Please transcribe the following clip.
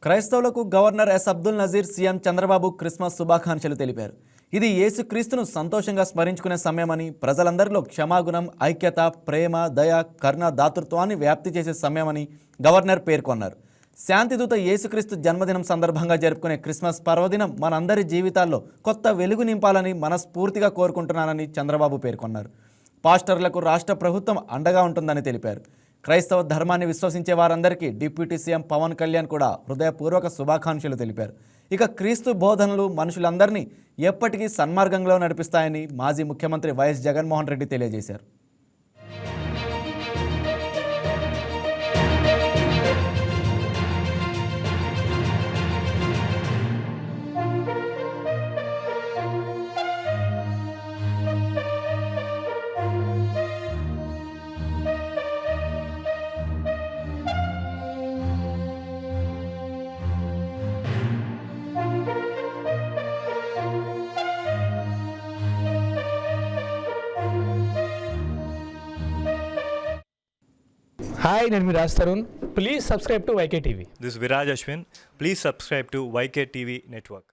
క్రైస్తవులకు governor S Abdul Nazeer CM Chandrababu Christmas శుభాకాంక్షలు తెలిపారు. ఇది యేసుక్రీస్తును సంతోషంగా స్మరించుకునే సమయమని, ప్రజలందరిలో క్షమాగుణం, ఐక్యత, ప్రేమ, దయ, కరుణ, దాతృత్వాన్ని వ్యాప్తి చేసే సమయమని గవర్నర్ పేర్కొన్నారు. శాంతిదూత యేసుక్రీస్తు జన్మదినం సందర్భంగా జరుపుకునే క్రిస్మస్ పర్వదినం మనందరి జీవితాల్లో కొత్త వెలుగు నింపాలని మనస్ఫూర్తిగా కోరుకుంటున్నానని చంద్రబాబు పేర్కొన్నారు. పాస్టర్లకు రాష్ట్ర ప్రభుత్వం అండగా ఉంటుందని తెలిపారు. క్రైస్తవ ధర్మాన్ని విశ్వసించే వారందరికీ డిప్యూటీ సీఎం పవన్ కళ్యాణ్ కూడా హృదయపూర్వక శుభాకాంక్షలు తెలిపారు. ఇక క్రీస్తు బోధనలు మనుషులందరినీ ఎప్పటికీ సన్మార్గంలో నడిపిస్తాయని మాజీ ముఖ్యమంత్రి వైఎస్ జగన్మోహన్ రెడ్డి తెలియజేశారు. Hi, నేను మీ Raj Tarun. Please subscribe to YK TV. This is Viraj Ashwin. Please subscribe to YK TV Network.